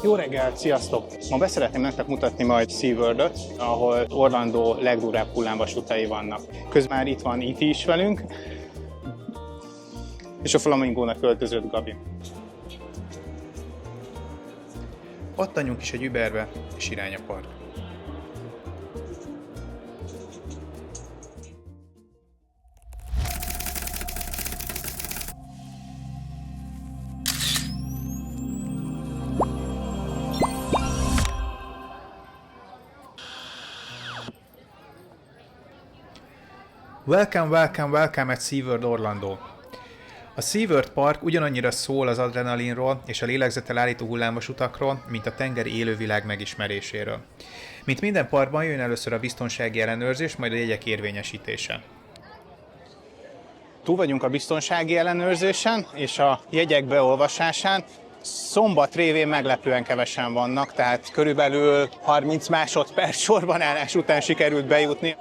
Jó reggelt, sziasztok! Ma beszeretném nektek mutatni majd SeaWorld-öt, ahol Orlando legdurább hullámvasútai vannak. Közben már itt van E.T. is velünk, és a Flamingónak költözött Gabi. Pattanjunk is egy Uberbe, és irány a park. Welcome at SeaWorld Orlando. A SeaWorld Park ugyanannyira szól az adrenalinról és a lélegzettel állító hullámvasutakról, mint a tengeri élővilág megismeréséről. Mint minden parkban jön először a biztonsági ellenőrzés, majd a jegyek érvényesítése. Túl vagyunk a biztonsági ellenőrzésen és a jegyek beolvasásán. Szombat révén meglepően kevesen vannak, tehát körülbelül 30 másodperc sorban állás után sikerült bejutni.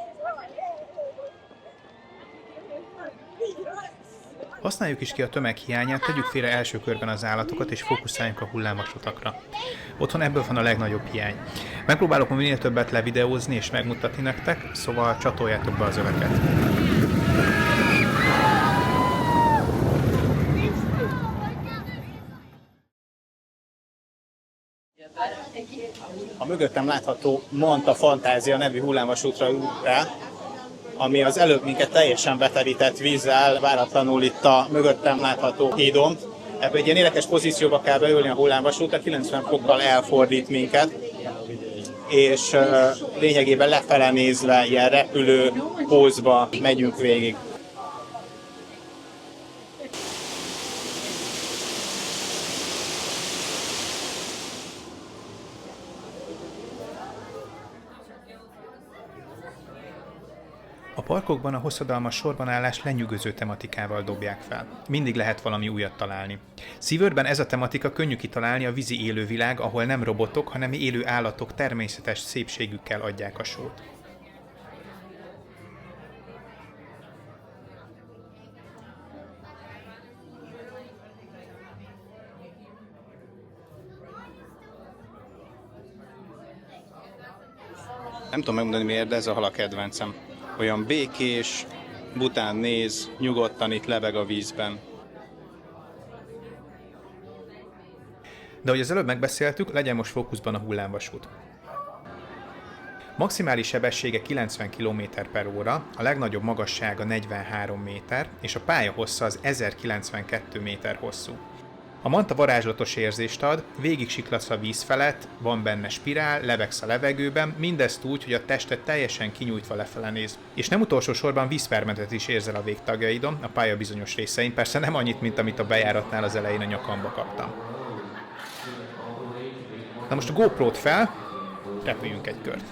Használjuk is ki a tömeg hiányát, tegyük félre első körben az állatokat és fókuszáljunk a hullámvasutakra. Otthon ebből van a legnagyobb hiány. Megpróbálok minél többet levideózni és megmutatni nektek, szóval csatoljátok be az öveket. A mögöttem látható Manta Fantázia nevű hullámvasútra ült el, ami az előbb minket teljesen beterített vízzel, váratlanul itt a mögöttem látható hídon. Ebben egy ilyen érdekes pozícióba kell beülni a hullámvasútra, 90 fokkal elfordít minket, és lényegében lefele nézve, ilyen repülő pózba megyünk végig. A parkokban a hosszadalmas sorbanállást lenyűgöző tematikával dobják fel. Mindig lehet valami újat találni. SeaWorldben ez a tematika könnyű kitalálni, a vízi élővilág, ahol nem robotok, hanem élő állatok természetes szépségükkel adják a sót. Nem tudom megmondani miért, de ez a hal a kedvencem. Olyan békés, bután néz, nyugodtan itt lebeg a vízben. De ahogy az előbb megbeszéltük, legyen most fókuszban a hullámvasút. Maximális sebessége 90 km/h, a legnagyobb magassága 43 méter, és a pálya hossza az 1092 méter hosszú. A Manta varázslatos érzést ad, végig siklatsz a víz felett, van benne spirál, lebegsz a levegőben, mindezt úgy, hogy a tested teljesen kinyújtva lefele néz. És nem utolsó sorban vízpermetet is érzel a végtagjaidon, a pálya bizonyos részein, persze nem annyit, mint amit a bejáratnál az elején a nyakamba kaptam. Na most a GoPro-t fel, repüljünk egy kört.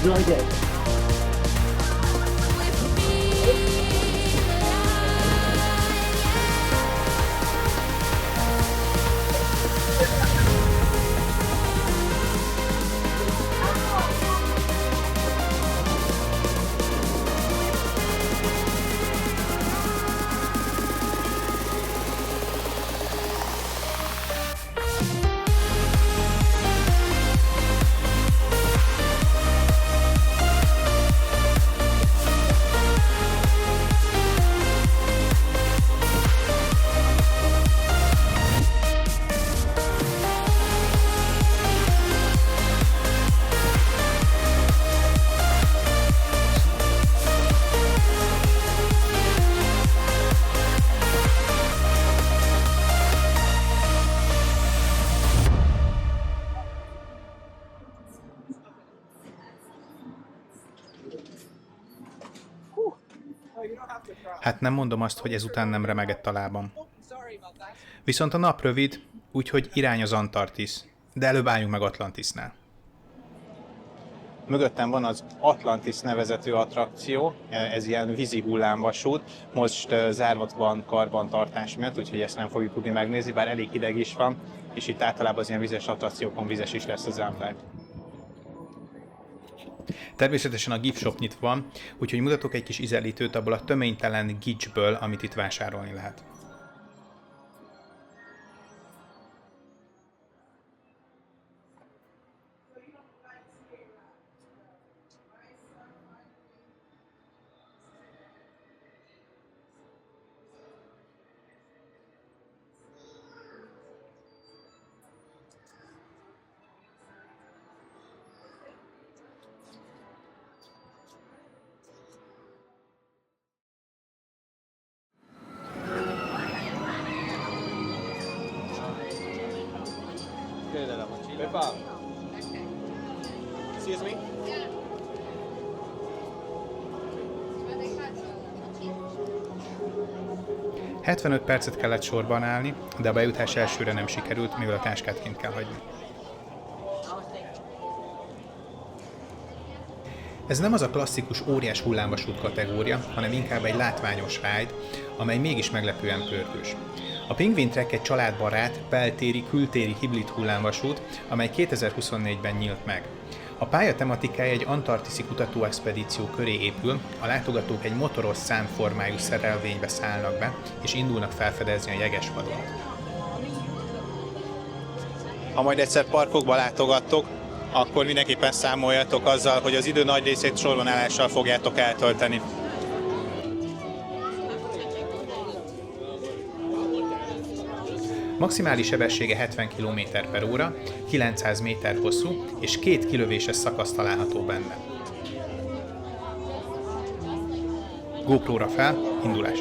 Zajde. Hát nem mondom azt, hogy ezután nem remegett a lábam. Viszont a nap rövid, úgyhogy irány az Antarktisz, de előbb álljunk meg Atlantisnál. Mögöttem van az Atlantis nevezetű attrakció, ez ilyen vízi hullámvasút. Most zárva van karbantartás miatt, úgyhogy ezt nem fogjuk tudni megnézni, bár elég hideg is van, és itt általában az ilyen vizes attrakciókon vizes is lesz az ember. Természetesen a gift shop nyitva van, úgyhogy mutatok egy kis ízelítőt abból a töménytelen gicsből, amit itt vásárolni lehet. Excuse me? 75 percet kellett sorban állni, de a bejutás elsőre nem sikerült, mivel a táskát kint kell hagyni. Ez nem az a klasszikus óriás hullámvasút kategória, hanem inkább egy látványos ride, amely mégis meglepően pörgős. A Penguin Trek egy családbarát, beltéri, kültéri hibrid hullámvasút, amely 2024-ben nyílt meg. A pálya tematikája egy antarktiszi kutatóexpedíció köré épül, a látogatók egy motoros számformájú szerelvénybe szállnak be, és indulnak felfedezni a jegesvadont. Ha majd egyszer parkokba látogattok, akkor mindenképpen számoljatok azzal, hogy az idő nagy részét sorbanállással fogjátok eltölteni. Maximális sebessége 70 km/h, 900 méter hosszú és 2 kilövéses szakasz található benne. GoPro-ra fel, indulás!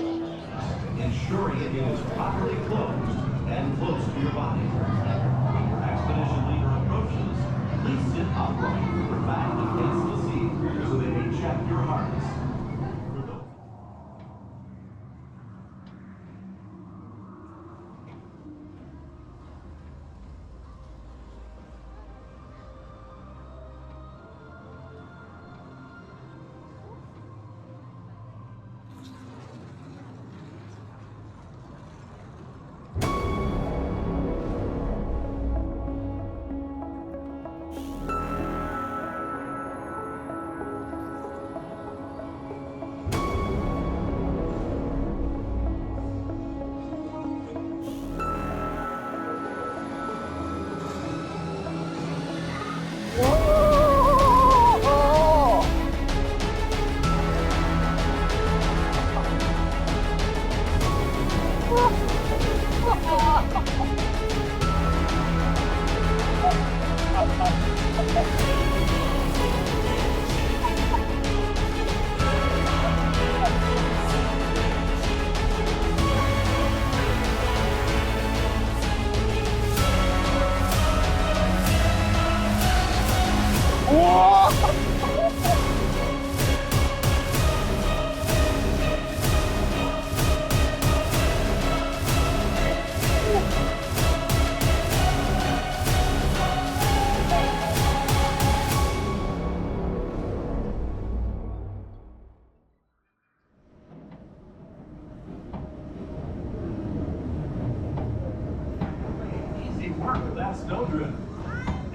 snowdrift.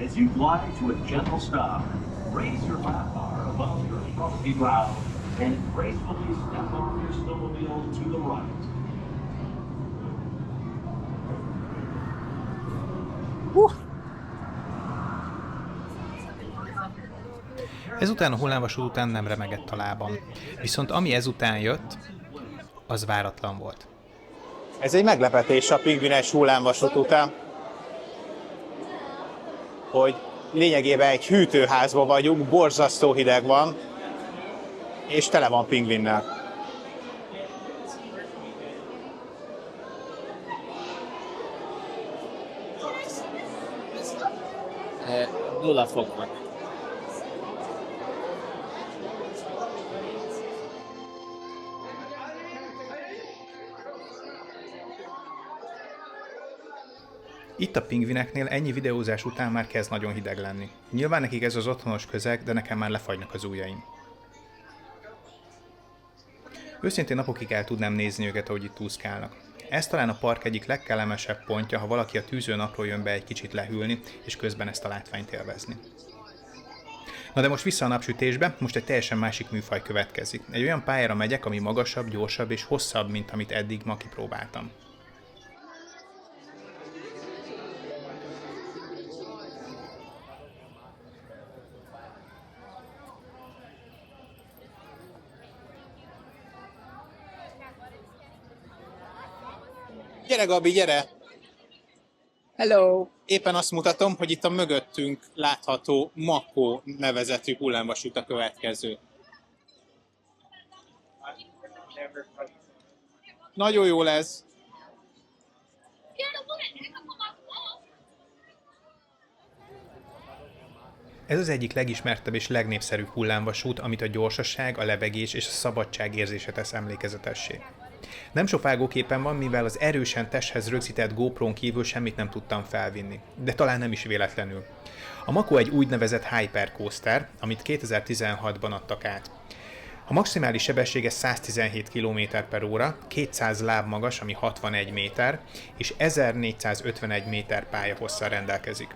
As you glide to a gentle stop, raise your lap bar above your frosty brow and gracefully step off your snowmobile to the right. Ezután a hullámvasút után nem remegett a lábam. Viszont ami ezután jött, az váratlan volt. Ez egy meglepetés a pingvines hullámvasút után, hogy lényegében egy hűtőházban vagyunk, borzasztó hideg van, és tele van pingvinnel. Nulla fok van. Itt a pingvineknél ennyi videózás után már kezd nagyon hideg lenni. Nyilván nekik ez az otthonos közeg, de nekem már lefagynak az ujjaim. Őszintén napokig el tudnám nézni őket, ahogy itt úszkálnak. Ez talán a park egyik legkellemesebb pontja, ha valaki a tűző napról jön be egy kicsit lehűlni, és közben ezt a látványt élvezni. Na de most vissza a napsütésbe, most egy teljesen másik műfaj következik. Egy olyan pályára megyek, ami magasabb, gyorsabb és hosszabb, mint amit eddig ma kipróbáltam. Gyere, Gabi, gyere! Hello! Éppen azt mutatom, hogy itt a mögöttünk látható Mako nevezetű hullámvasút a következő. Nagyon jó lesz! Ez az egyik legismertebb és legnépszerűbb hullámvasút, amit a gyorsaság, a lebegés és a szabadság érzése tesz emlékezetessé. Nem sok vágóképen van, mivel az erősen testhez rögzített GoPro-n kívül semmit nem tudtam felvinni, de talán nem is véletlenül. A Mako egy úgynevezett Hypercoaster, amit 2016-ban adtak át. A maximális sebessége 117 km/h, 200 láb magas, ami 61 méter, és 1451 méter pályahosszal rendelkezik.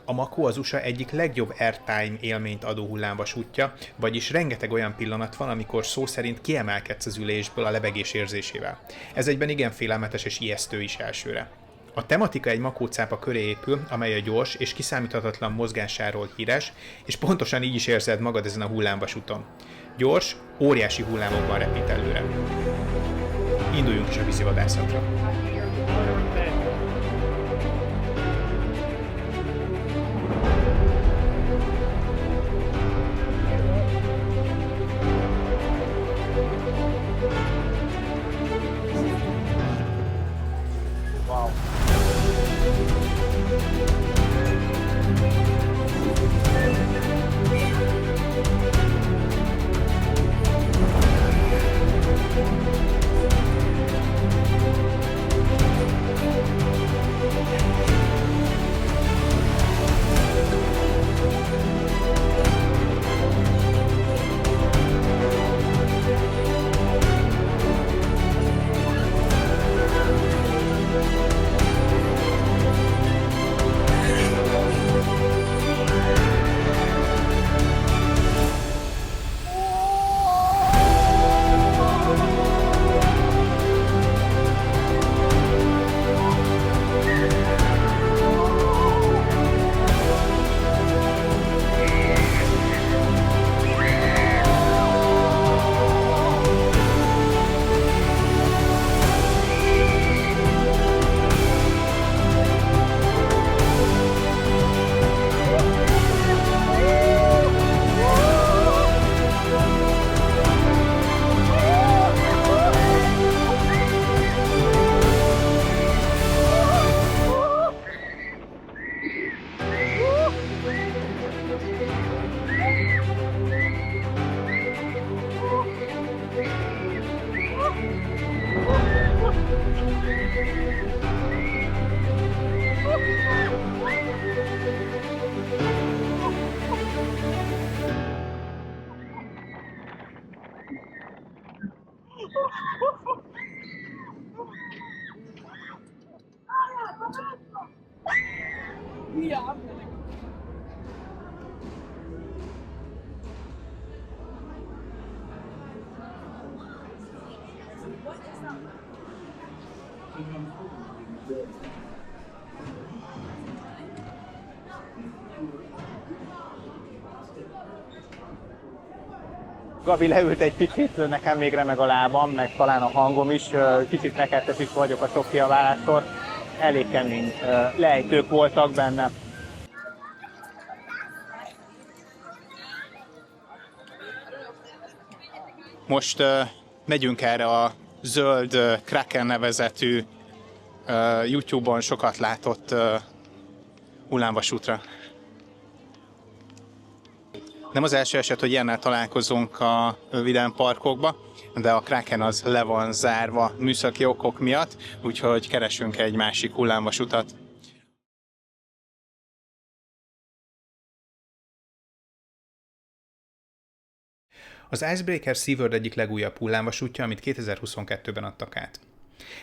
A Mako az USA egyik legjobb airtime élményt adó hullámvasútja, vagyis rengeteg olyan pillanat van, amikor szó szerint kiemelkedsz az ülésből a lebegés érzésével. Ez egyben igen félelmetes és ijesztő is elsőre. A tematika egy makócápa köré épül, amely a gyors és kiszámíthatatlan mozgásáról híres, és pontosan így is érzed magad ezen a hullámvasúton. Gyors, óriási hullámokban repít előre. Induljunk is a vízivadászatra. Gabi leült egy picit, nekem még remeg a lábam, meg talán a hangom is, kicsit nekettes is vagyok a sok kiabálástól. Elég kemény lejtők voltak benne. Most megyünk erre a zöld Kraken nevezetű YouTube-on sokat látott hullámvasútra. Nem az első eset, hogy ilyennel találkozunk a vidám parkokba, de a Kraken az le van zárva műszaki okok miatt, úgyhogy keresünk egy másik hullámvasutat. Az Icebreaker SeaWorld egyik legújabb hullámvasútja, amit 2022-ben adtak át.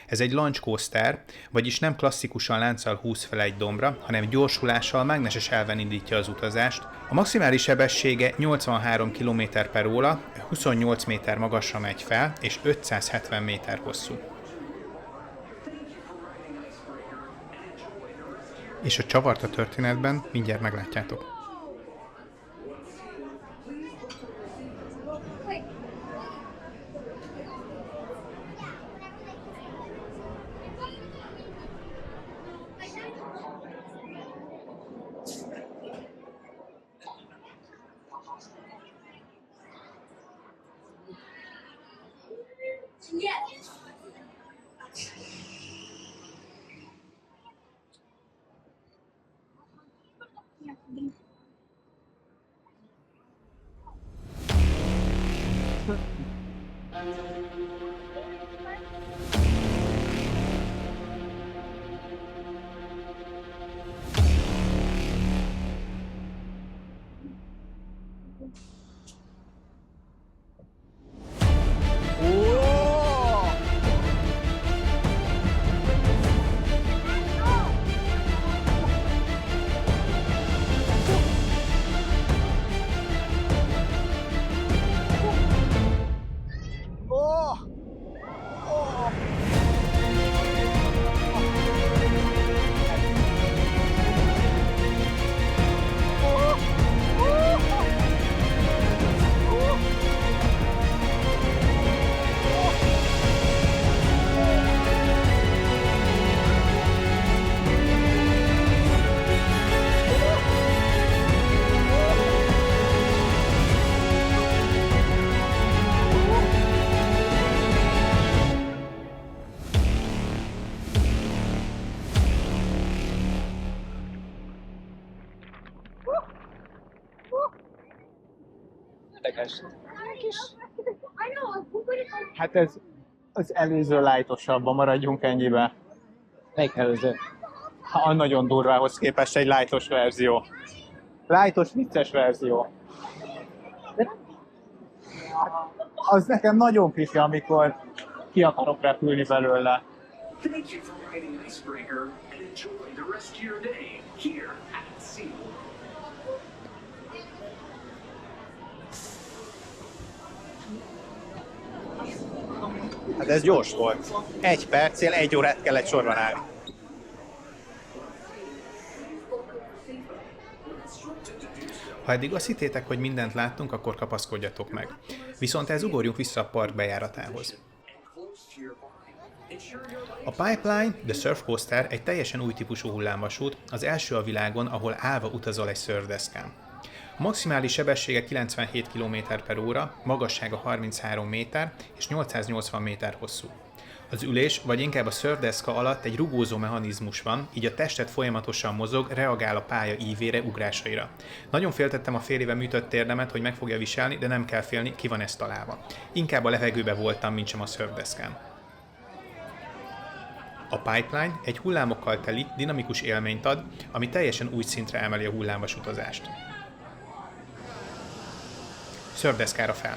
Ez egy launch coaster, vagyis nem klasszikusan lánccal húz fel egy dombra, hanem gyorsulással mágneses elven indítja az utazást. A maximális sebessége 83 km/óra, 28 méter magasra megy fel, és 570 méter hosszú. És a csavart a történetben mindjárt meglátjátok. Hát ez az előző lightosabb, maradjunk ennyibe. Melyik előző? A nagyon durvához képest egy lightos verzió. Lightos, vicces verzió. Az nekem nagyon kicsi, amikor ki akarok repülni belőle. Thank you for riding Icebreaker and enjoy the rest of your day here at SeaWorld. Hát ez gyors volt. 1 percél 1 órát kellett sorban állni. Ha eddig azt hittétek, hogy mindent láttunk, akkor kapaszkodjatok meg. Viszont ez ugorjunk vissza a park bejáratához. A Pipeline, The Surf Coaster egy teljesen új típusú hullámvasút, az első a világon, ahol állva utazol egy szörfdeszkán. A maximális sebessége 97 km/óra, magassága 33 méter és 880 méter hosszú. Az ülés, vagy inkább a szörfdeszka alatt egy rugózó mechanizmus van, így a tested folyamatosan mozog, reagál a pálya ívére, ugrásaira. Nagyon féltettem a fél éve műtött térdemet, hogy meg fogja viselni, de nem kell félni, ki van ezt találva. Inkább a levegőbe voltam, mintsem a szörfdeszkán. A Pipeline egy hullámokkal teli, dinamikus élményt ad, ami teljesen új szintre emeli a hullámvasutazást. Szörfdeszkára fel!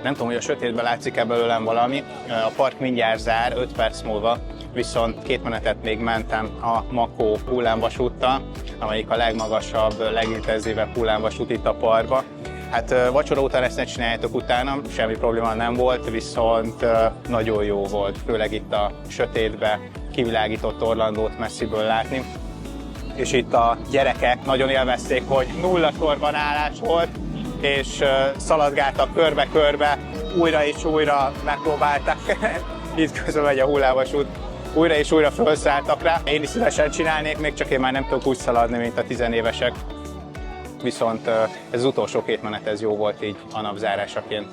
Nem tudom, hogy a sötétben látszik-e belőlem valami. A park mindjárt zár, 5 perc múlva, viszont 2 menetet még mentem a Makó hullámvasúttal, amelyik a legmagasabb, legintenzívebb hullámvasút itt a parkban. Hát vacsora után ezt ne csináljátok utána, semmi probléma nem volt, viszont nagyon jó volt, főleg itt a sötétbe kivilágított Orlandót messziből látni. És itt a gyerekek nagyon élvezték, hogy nulla sorban állás volt, és szaladgáltak körbe-körbe, újra és újra megpróbálták, itt közben megy a hullámvasút, újra és újra felszálltak rá. Én is szívesen csinálnék, még csak én már nem tudok úgy szaladni, mint a 10 évesek. Viszont ez az utolsó 2 menet, ez jó volt így a napzárásaként.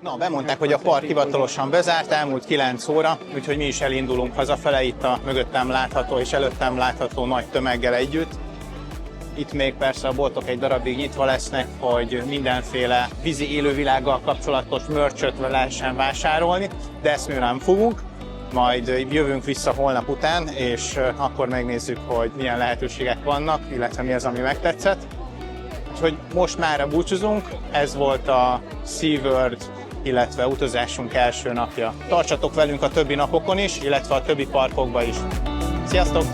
Na, bemondták, hogy a park hivatalosan bezárt, elmúlt 9 óra, úgyhogy mi is elindulunk hazafele, itt a mögöttem látható és előttem látható nagy tömeggel együtt. Itt még persze a boltok egy darabig nyitva lesznek, hogy mindenféle vízi élővilággal kapcsolatos mörcsöt lehessen vásárolni, de ezt mi nem fogunk. Majd jövünk vissza holnap után, és akkor megnézzük, hogy milyen lehetőségek vannak, illetve mi az, ami megtetszett. Úgyhogy most már búcsúzunk, ez volt a SeaWorld, illetve utazásunk első napja. Tartsatok velünk a többi napokon is, illetve a többi parkokban is. Sziasztok!